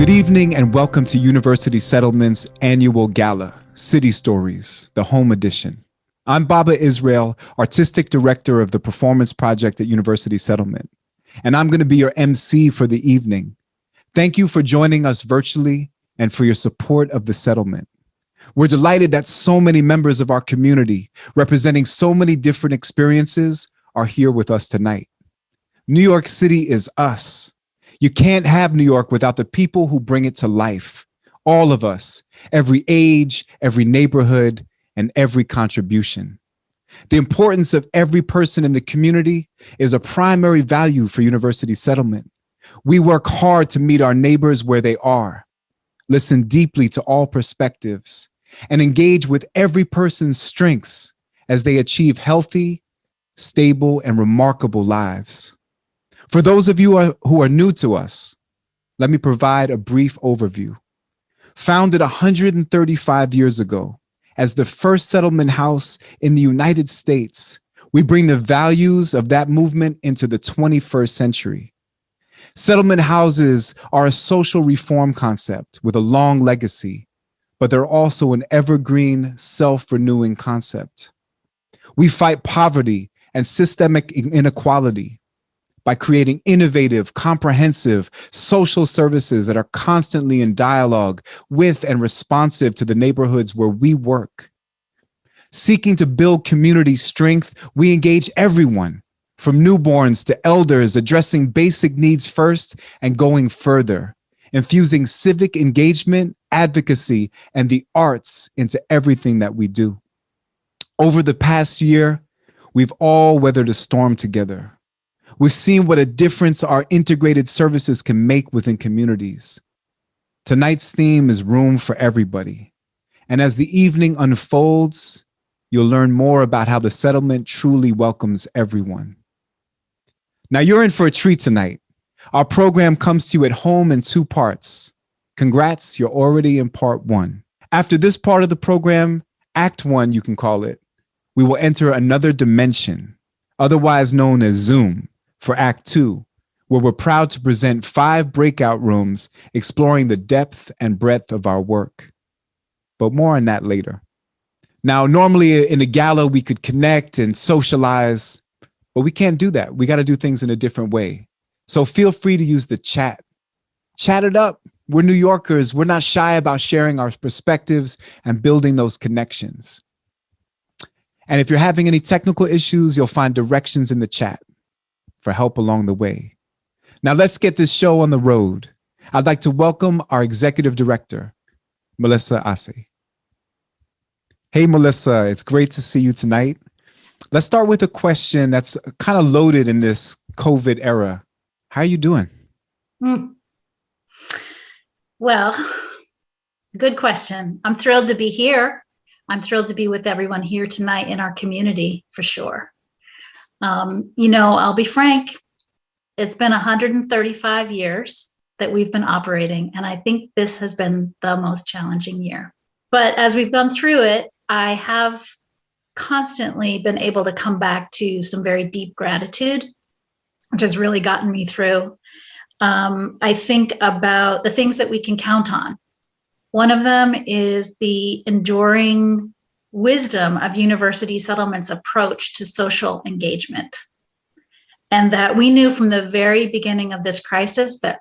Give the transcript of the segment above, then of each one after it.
Good evening and welcome to University Settlement's annual gala, City Stories, the home edition. I'm Baba Israel, Artistic Director of the Performance Project at University Settlement, and I'm going to be your MC for the evening. Thank you for joining us virtually and for your support of the settlement. We're delighted that so many members of our community, representing so many different experiences, are here with us tonight. New York City is us. You can't have New York without the people who bring it to life. All of us, every age, every neighborhood, and every contribution. The importance of every person in the community is a primary value for University Settlement. We work hard to meet our neighbors where they are, listen deeply to all perspectives, and engage with every person's strengths as they achieve healthy, stable, and remarkable lives. For those of you who are new to us, let me provide a brief overview. Founded 135 years ago as the first settlement house in the United States, we bring the values of that movement into the 21st century. Settlement houses are a social reform concept with a long legacy, but they're also an evergreen, self-renewing concept. We fight poverty and systemic inequality by creating innovative, comprehensive social services that are constantly in dialogue with and responsive to the neighborhoods where we work. Seeking to build community strength, we engage everyone, from newborns to elders, addressing basic needs first and going further, infusing civic engagement, advocacy, and the arts into everything that we do. Over the past year, we've all weathered a storm together. We've seen what a difference our integrated services can make within communities. Tonight's theme is room for everybody. And as the evening unfolds, you'll learn more about how the settlement truly welcomes everyone. Now you're in for a treat tonight. Our program comes to you at home in two parts. Congrats, you're already in part one. After this part of the program, Act 1, you can call it, we will enter another dimension, otherwise known as Zoom, for Act 2, where we're proud to present 5 breakout rooms exploring the depth and breadth of our work. But more on that later. Now, normally in a gala, we could connect and socialize, but we can't do that. We got to do things in a different way. So feel free to use the chat. Chat it up. We're New Yorkers. We're not shy about sharing our perspectives and building those connections. And if you're having any technical issues, you'll find directions in the chat for help along the way. Now let's get this show on the road. I'd like to welcome our executive director, Melissa Ase. Hey, Melissa, it's great to see you tonight. Let's start with a question that's kind of loaded in this COVID era. How are you doing? Well, good question. I'm thrilled to be here. I'm thrilled to be with everyone here tonight in our community, for sure. I'll be frank, it's been 135 years that we've been operating, and I think this has been the most challenging year. But as we've gone through it, I have constantly been able to come back to some very deep gratitude, which has really gotten me through. I think about the things that we can count on. One of them is the enduring wisdom of University Settlement's approach to social engagement. And that we knew from the very beginning of this crisis that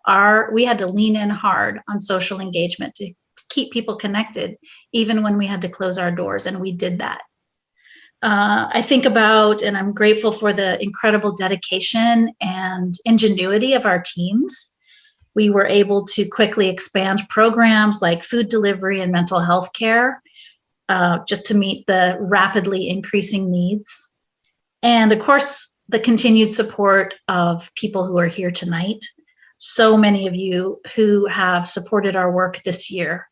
we had to lean in hard on social engagement to keep people connected, even when we had to close our doors, and we did that. I think about, and I'm grateful for the incredible dedication and ingenuity of our teams. We were able to quickly expand programs like food delivery and mental health care, just to meet the rapidly increasing needs. And of course, the continued support of people who are here tonight. So many of you who have supported our work this year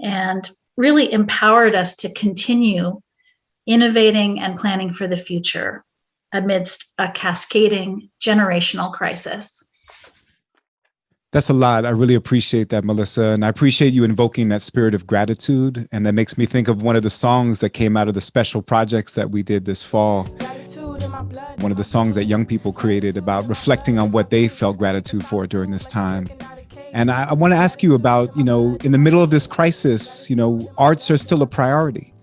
and really empowered us to continue innovating and planning for the future amidst a cascading generational crisis. That's a lot. I really appreciate that, Melissa. And I appreciate you invoking that spirit of gratitude. And that makes me think of one of the songs that came out of the special projects that we did this fall. One of the songs that young people created about reflecting on what they felt gratitude for during this time. And I want to ask you about, in the middle of this crisis, arts are still a priority.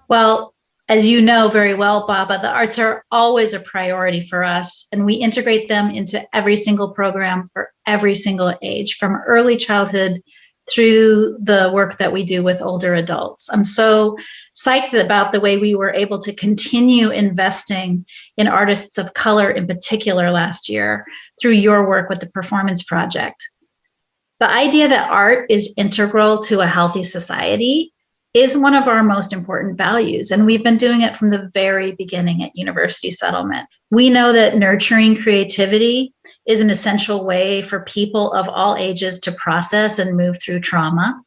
Well, as you know very well, Baba, the arts are always a priority for us, and we integrate them into every single program for every single age, from early childhood through the work that we do with older adults. I'm so psyched about the way we were able to continue investing in artists of color in particular last year through your work with the Performance Project. The idea that art is integral to a healthy society is one of our most important values, and we've been doing it from the very beginning at University Settlement. We know that nurturing creativity is an essential way for people of all ages to process and move through trauma.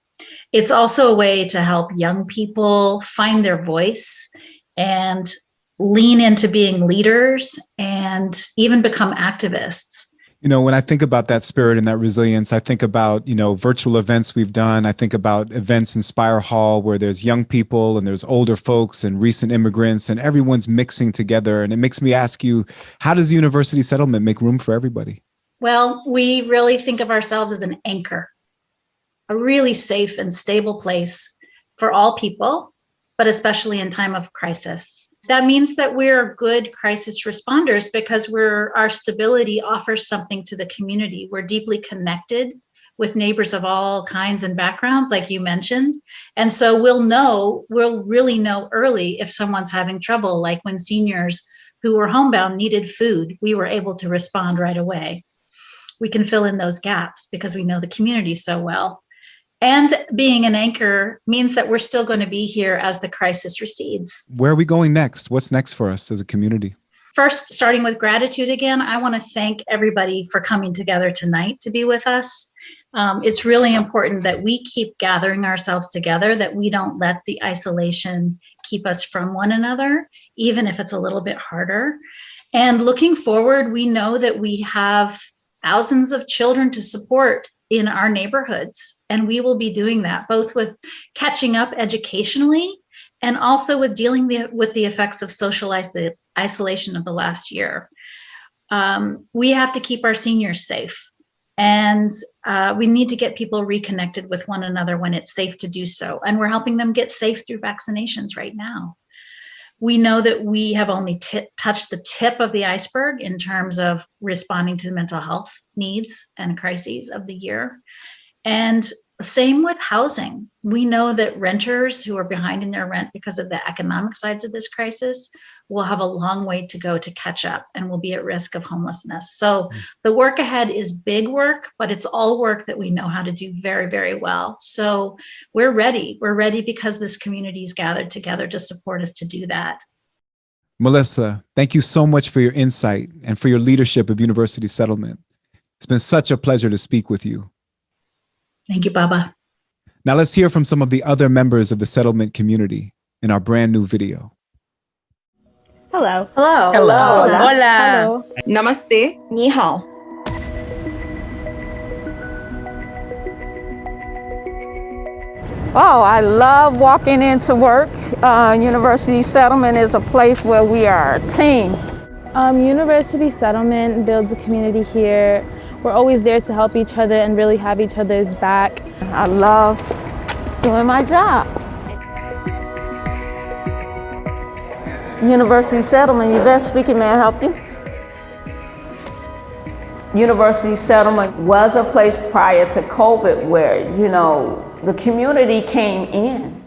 It's also a way to help young people find their voice and lean into being leaders and even become activists. When I think about that spirit and that resilience, I think about, virtual events we've done. I think about events in Spire Hall where there's young people and there's older folks and recent immigrants and everyone's mixing together. And it makes me ask you, how does University Settlement make room for everybody? Well, we really think of ourselves as an anchor, a really safe and stable place for all people, but especially in time of crisis. That means that we're good crisis responders because our stability offers something to the community. We're deeply connected with neighbors of all kinds and backgrounds, like you mentioned. And so we'll really know early if someone's having trouble, like when seniors who were homebound needed food, we were able to respond right away. We can fill in those gaps because we know the community so well. And being an anchor means that we're still going to be here as the crisis recedes. Where are we going next? What's next for us as a community? First, starting with gratitude again, I want to thank everybody for coming together tonight to be with us. It's really important that we keep gathering ourselves together, that we don't let the isolation keep us from one another, even if it's a little bit harder. And looking forward, we know that we have thousands of children to support in our neighborhoods. And we will be doing that both with catching up educationally and also with dealing with the effects of social isolation of the last year. We have to keep our seniors safe. And we need to get people reconnected with one another when it's safe to do so. And we're helping them get safe through vaccinations right now. We know that we have only touched the tip of the iceberg in terms of responding to the mental health needs and crises of the year. And same with housing. We know that renters who are behind in their rent because of the economic sides of this crisis will have a long way to go to catch up and will be at risk of homelessness. So the work ahead is big work, but it's all work that we know how to do very, very well. So we're ready. We're ready because this community is gathered together to support us to do that. Melissa, thank you so much for your insight and for your leadership of University Settlement. It's been such a pleasure to speak with you. Thank you, Baba. Now let's hear from some of the other members of the settlement community in our brand new video. Hello. Hello. Hello. Hola. Hello. Namaste. Ni hao. Oh, I love walking into work. University Settlement is a place where we are a team. University Settlement builds a community here. We're always there to help each other and really have each other's back. I love doing my job. University Settlement, Yvette speaking, may I help you? University Settlement was a place prior to COVID where, the community came in.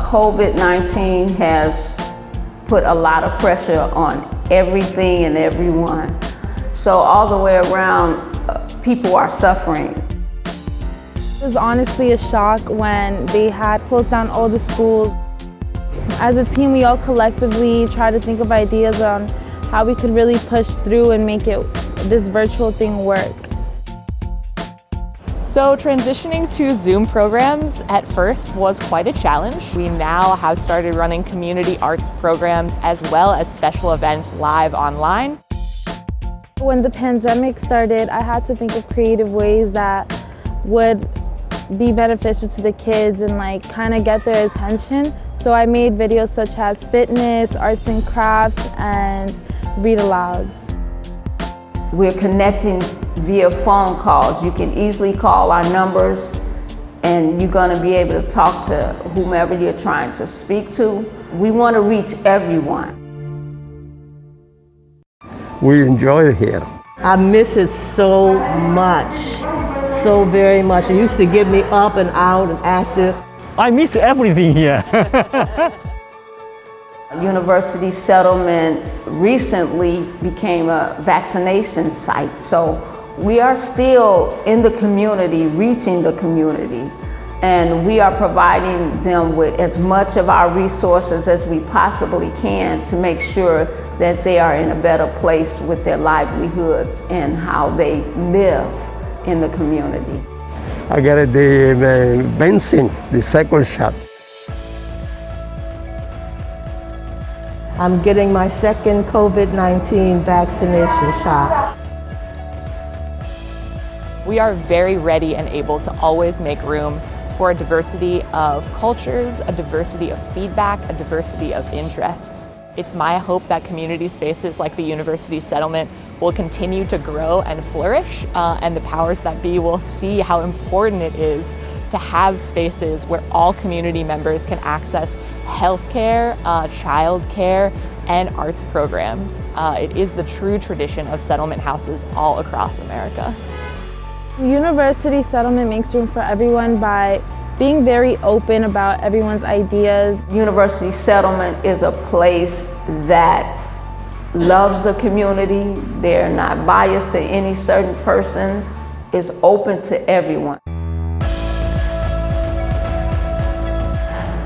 COVID-19 has put a lot of pressure on everything and everyone. So all the way around, people are suffering. It was honestly a shock when they had closed down all the schools. As a team, we all collectively tried to think of ideas on how we could really push through and make this virtual thing work. So transitioning to Zoom programs at first was quite a challenge. We now have started running community arts programs as well as special events live online. When the pandemic started, I had to think of creative ways that would be beneficial to the kids and like kind of get their attention. So I made videos such as fitness, arts and crafts, and read-alouds. We're connecting via phone calls. You can easily call our numbers and you're going to be able to talk to whomever you're trying to speak to. We want to reach everyone. We enjoy it here. I miss it so much, so very much. It used to get me up and out and active. I miss everything here. University Settlement recently became a vaccination site, so we are still in the community, reaching the community, and we are providing them with as much of our resources as we possibly can to make sure that they are in a better place with their livelihoods and how they live in the community. I got the vaccine, the second shot. I'm getting my second COVID-19 vaccination shot. We are very ready and able to always make room for a diversity of cultures, a diversity of feedback, a diversity of interests. It's my hope that community spaces like the University Settlement will continue to grow and flourish, and the powers that be will see how important it is to have spaces where all community members can access healthcare, childcare, and arts programs. It is the true tradition of settlement houses all across America. University Settlement makes room for everyone by being very open about everyone's ideas. University Settlement is a place that loves the community. They're not biased to any certain person. It's open to everyone.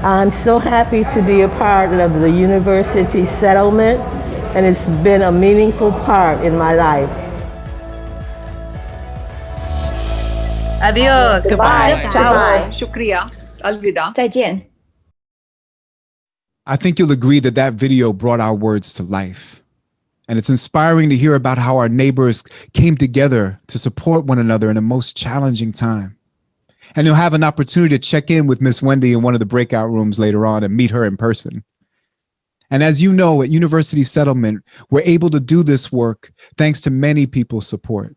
I'm so happy to be a part of the University Settlement, and it's been a meaningful part in my life. Adios. Goodbye. Ciao. Shukriya. Alvida. 再见. I think you'll agree that that video brought our words to life. And it's inspiring to hear about how our neighbors came together to support one another in a most challenging time. And you'll have an opportunity to check in with Miss Wendy in one of the breakout rooms later on and meet her in person. And as you know, at University Settlement, we're able to do this work thanks to many people's support.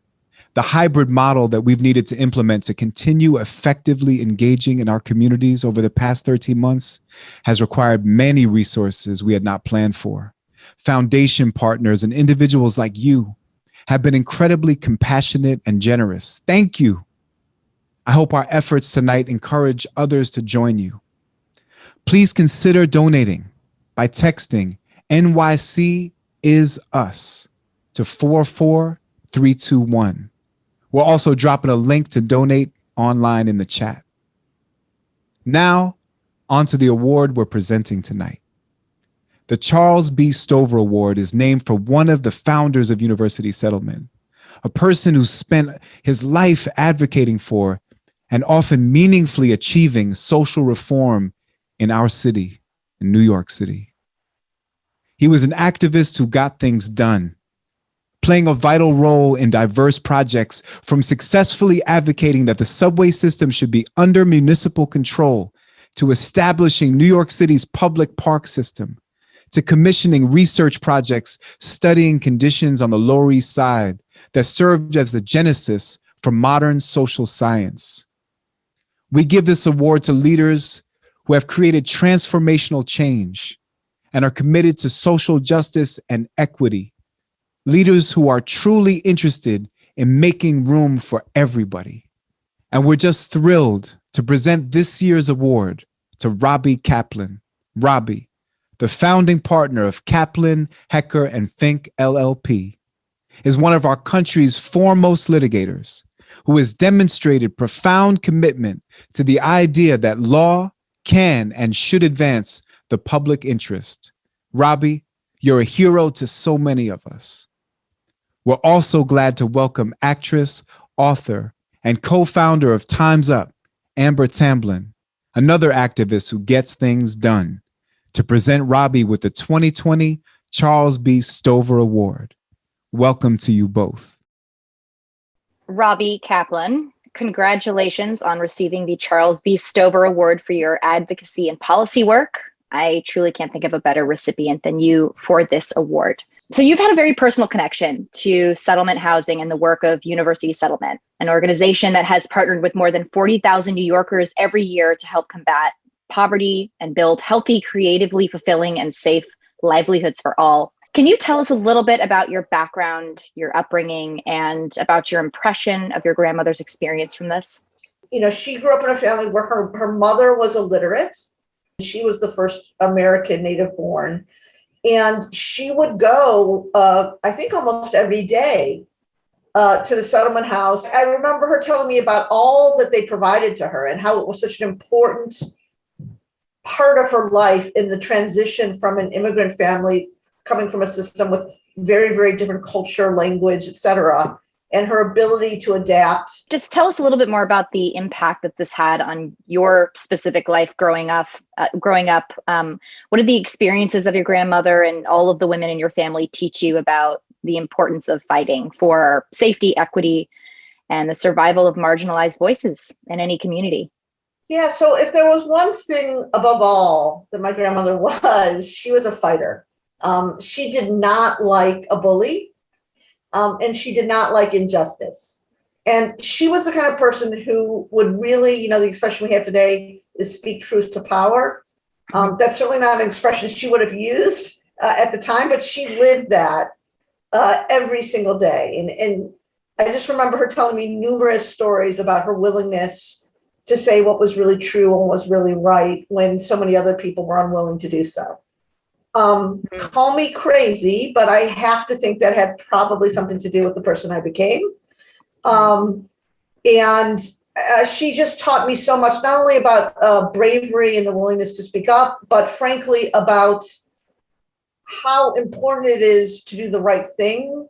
The hybrid model that we've needed to implement to continue effectively engaging in our communities over the past 13 months has required many resources we had not planned for. Foundation partners and individuals like you have been incredibly compassionate and generous. Thank you. I hope our efforts tonight encourage others to join you. Please consider donating by texting NYC is us to 44321. We're also dropping a link to donate online in the chat. Now, on to the award we're presenting tonight. The Charles B. Stover Award is named for one of the founders of University Settlement, a person who spent his life advocating for and often meaningfully achieving social reform in our city, in New York City. He was an activist who got things done, playing a vital role in diverse projects, from successfully advocating that the subway system should be under municipal control, to establishing New York City's public park system, to commissioning research projects studying conditions on the Lower East Side that served as the genesis for modern social science. We give this award to leaders who have created transformational change and are committed to social justice and equity. Leaders who are truly interested in making room for everybody. And we're just thrilled to present this year's award to Robbie Kaplan. Robbie, the founding partner of Kaplan Hecker Fink LLP, is one of our country's foremost litigators who has demonstrated profound commitment to the idea that law can and should advance the public interest. Robbie, you're a hero to so many of us. We're also glad to welcome actress, author, and co-founder of Time's Up, Amber Tamblyn, another activist who gets things done, to present Robbie with the 2020 Charles B. Stover Award. Welcome to you both. Robbie Kaplan congratulations on receiving the Charles B. Stover Award for your advocacy and policy work. I truly can't think of a better recipient than you for this award. So you've had a very personal connection to settlement housing and the work of University Settlement, an organization that has partnered with more than 40,000 New Yorkers every year to help combat poverty and build healthy, creatively fulfilling, and safe livelihoods for all. Can you tell us a little bit about your background, your upbringing, and about your impression of your grandmother's experience from this? You know, she grew up in a family where her mother was illiterate. She was the first American native born. And she would go, I think almost every day to the settlement house. I remember her telling me about all that they provided to her and how it was such an important part of her life in the transition from an immigrant family coming from a system with very, very different culture, language, et cetera, and her ability to adapt. Just tell us a little bit more about the impact that this had on your specific life growing up. What did the experiences of your grandmother and all of the women in your family teach you about the importance of fighting for safety, equity, and the survival of marginalized voices in any community? Yeah, so if there was one thing above all that my grandmother was, she was a fighter. She did not like a bully. And she did not like injustice. And she was the kind of person who would really, you know, the expression we have today is speak truth to power. That's certainly not an expression she would have used at the time, but she lived that every single day. And I just remember her telling me numerous stories about her willingness to say what was really true and was really right when so many other people were unwilling to do so. Call me crazy, but I have to think that had probably something to do with the person I became. She just taught me so much, not only about bravery and the willingness to speak up, but frankly about how important it is to do the right thing,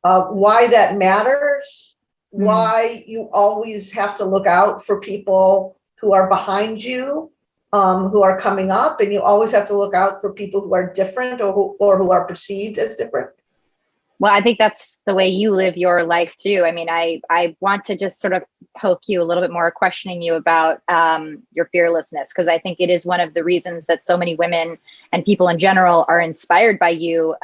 why that matters, why you always have to look out for people who are behind you, who are coming up, and you always have to look out for people who are different or who are perceived as different. Well, I think that's the way you live your life too. I mean, I want to just sort of poke you a little bit more, questioning you about your fearlessness, because I think it is one of the reasons that so many women and people in general are inspired by you.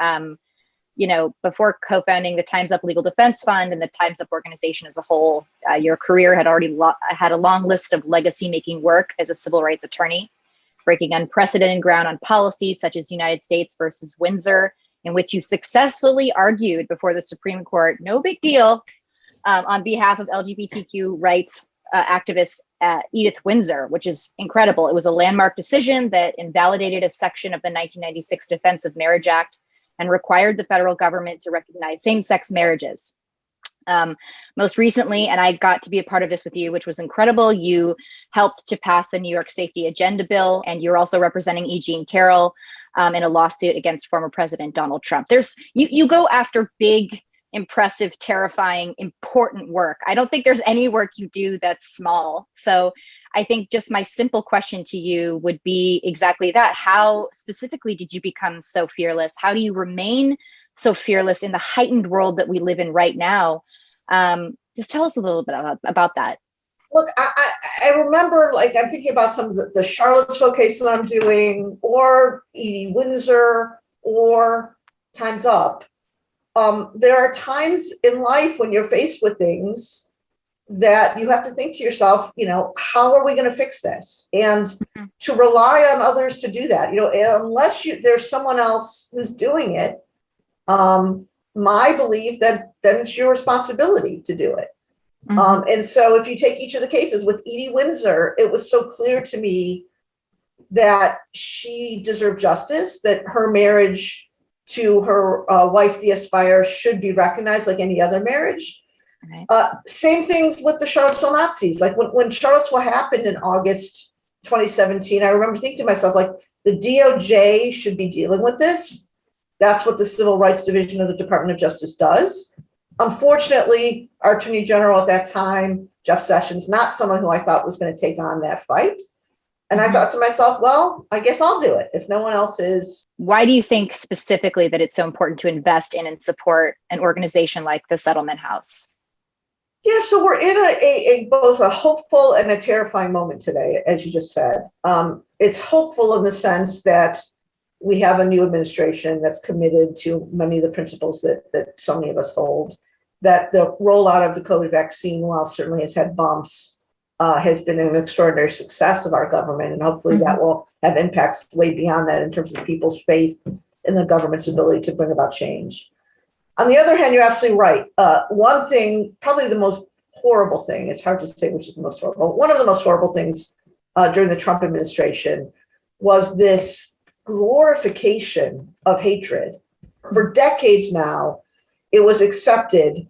You know, before co-founding the Time's Up Legal Defense Fund and the Time's Up organization as a whole, your career had already had a long list of legacy-making work as a civil rights attorney, breaking unprecedented ground on policies such as United States versus Windsor, in which you successfully argued before the Supreme Court, no big deal, on behalf of LGBTQ rights activist Edith Windsor, which is incredible. It was a landmark decision that invalidated a section of the 1996 Defense of Marriage Act and required the federal government to recognize same-sex marriages. Most recently, and I got to be a part of this with you, which was incredible, you helped to pass the New York Safety Agenda Bill, and you're also representing E. Jean Carroll in a lawsuit against former President Donald Trump. You go after big, impressive, terrifying, important work. I don't think there's any work you do that's small. So I think just my simple question to you would be exactly that. How specifically did you become so fearless? How do you remain so fearless in the heightened world that we live in right now? Just tell us a little bit about that. Look, I remember, like, I'm thinking about some of the Charlottesville case that I'm doing, or Edie Windsor, or Time's Up. There are times in life when you're faced with things that you have to think to yourself, you know, how are we going to fix this? And to rely on others to do that, you know, unless there's someone else who's doing it, my belief that then it's your responsibility to do it. And so if you take each of the cases with Edie Windsor, it was so clear to me that she deserved justice, that her marriage to her wife, the Aspire, should be recognized like any other marriage. Right. Same things with the Charlottesville Nazis. Like when Charlottesville happened in August 2017, I remember thinking to myself, like, the DOJ should be dealing with this. That's what the Civil Rights Division of the Department of Justice does. Unfortunately, our Attorney General at that time, Jeff Sessions, not someone who I thought was going to take on that fight. And I thought to myself, well, I guess I'll do it if no one else is. Why do you think specifically that it's so important to invest in and support an organization like the Settlement House? Yeah, so we're in a both a hopeful and a terrifying moment today, as you just said. It's hopeful in the sense that we have a new administration that's committed to many of the principles that so many of us hold, that the rollout of the COVID vaccine, while certainly has had bumps, has been an extraordinary success of our government, and hopefully that will have impacts way beyond that in terms of people's faith in the government's ability to bring about change. On the other hand, you're absolutely right. One thing, probably the most horrible thing, it's hard to say which is the most horrible. One of the most horrible things during the Trump administration was this glorification of hatred. For decades now, it was accepted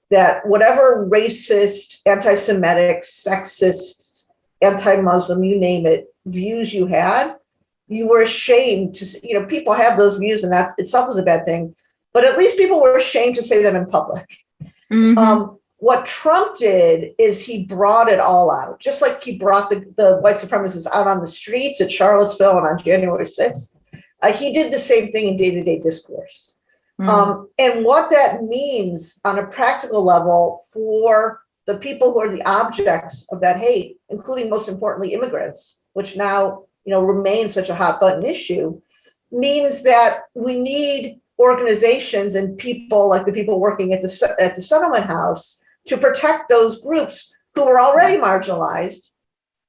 that whatever racist, anti-Semitic, sexist, anti-Muslim, you name it, views you had, you were ashamed to, people have those views and that itself is a bad thing, but at least people were ashamed to say them in public. What Trump did is he brought it all out, just like he brought the white supremacists out on the streets at Charlottesville and on January 6th. He did the same thing in day-to-day discourse. And what that means on a practical level for the people who are the objects of that hate, including most importantly immigrants, which now remain such a hot button issue, means that we need organizations and people like the people working at the settlement house to protect those groups who were already marginalized,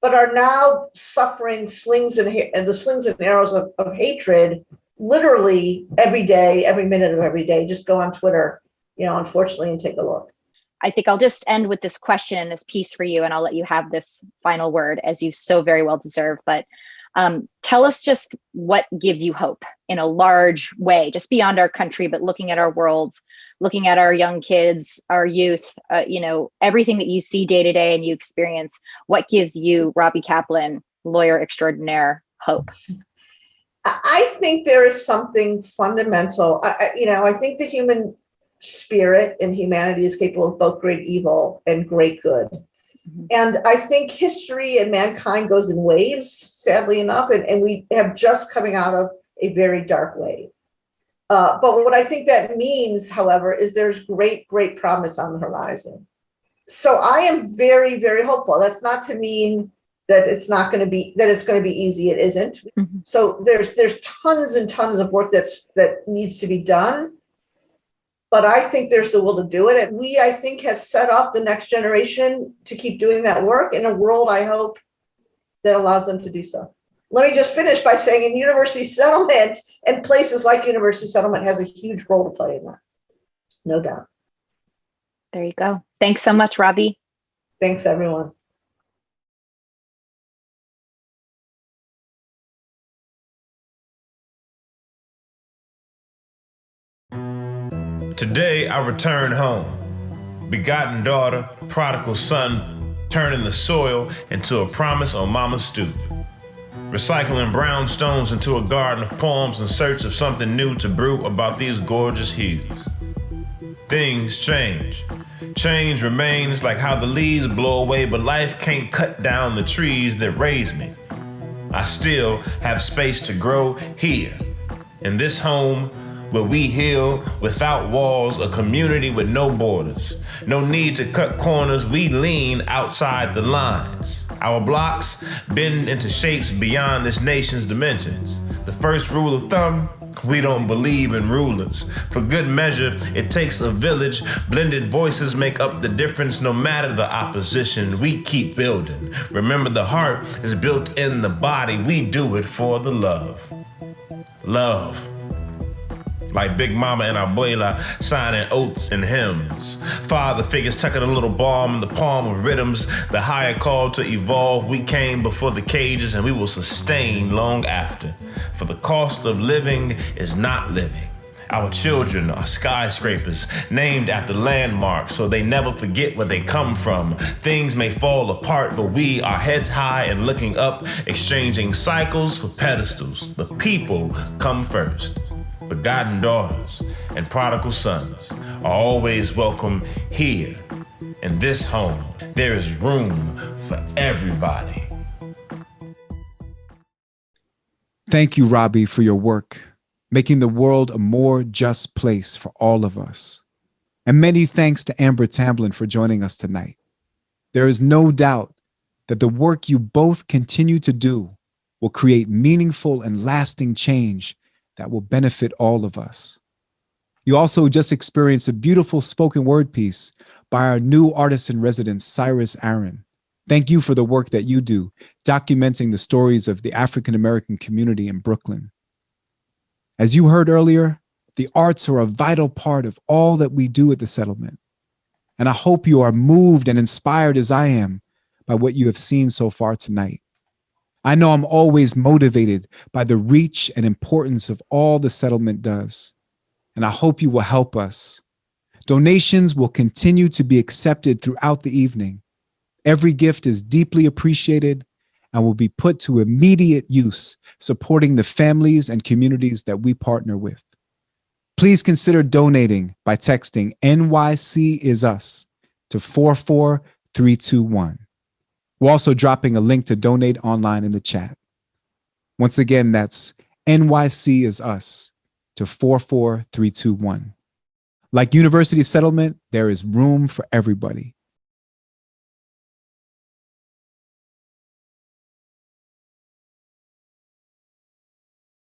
but are now suffering the slings and arrows of hatred literally every day, every minute of every day. Just go on Twitter, unfortunately, and take a look. I think I'll just end with this question and this piece for you, and I'll let you have this final word, as you so very well deserve. But tell us just what gives you hope in a large way, just beyond our country, but looking at our worlds, looking at our young kids, our youth, everything that you see day to day and you experience. What gives you, Robbie Kaplan, lawyer extraordinaire, hope? I think there is something fundamental. I think the human spirit and humanity is capable of both great evil and great good. And I think history and mankind goes in waves, sadly enough, and we have just coming out of a very dark wave. But what I think that means, however, is there's great, great promise on the horizon. So I am very, very hopeful. That's not to mean that it's going to be easy. It isn't. So there's tons and tons of work that needs to be done. But I think there's the will to do it. And we, I think, have set up the next generation to keep doing that work in a world, I hope, that allows them to do so. Let me just finish by saying in university settlement and places like university settlement has a huge role to play in that. No doubt. There you go. Thanks so much, Robbie. Thanks, everyone. Today I return home, begotten daughter, prodigal son, turning the soil into a promise on mama's stoop. Recycling brown stones into a garden of poems in search of something new to brew about these gorgeous hues. Things change. Change remains like how the leaves blow away, but life can't cut down the trees that raise me. I still have space to grow here, in this home where we heal without walls, a community with no borders. No need to cut corners, we lean outside the lines. Our blocks bend into shapes beyond this nation's dimensions. The first rule of thumb, we don't believe in rulers. For good measure, it takes a village. Blended voices make up the difference no matter the opposition. We keep building. Remember, the heart is built in the body. We do it for the love. Love. Like Big Mama and Abuela signing oaths and hymns. Father figures tucking a little balm in the palm of rhythms. The higher call to evolve. We came before the cages and we will sustain long after. For the cost of living is not living. Our children are skyscrapers named after landmarks so they never forget where they come from. Things may fall apart, but we are heads high and looking up, exchanging cycles for pedestals. The people come first. Begotten daughters and prodigal sons are always welcome here. In this home, there is room for everybody. Thank you, Robbie, for your work, making the world a more just place for all of us. And many thanks to Amber Tamblyn for joining us tonight. There is no doubt that the work you both continue to do will create meaningful and lasting change that will benefit all of us. You also just experienced a beautiful spoken word piece by our new artist in residence, Cyrus Aaron. Thank you for the work that you do, documenting the stories of the African-American community in Brooklyn. As you heard earlier, the arts are a vital part of all that we do at the settlement. And I hope you are moved and inspired as I am by what you have seen so far tonight. I know I'm always motivated by the reach and importance of all the settlement does. And I hope you will help us. Donations will continue to be accepted throughout the evening. Every gift is deeply appreciated and will be put to immediate use, supporting the families and communities that we partner with. Please consider donating by texting NYC is us to 44321. We're also dropping a link to donate online in the chat. Once again, that's NYC is us to 44321. Like University Settlement, there is room for everybody.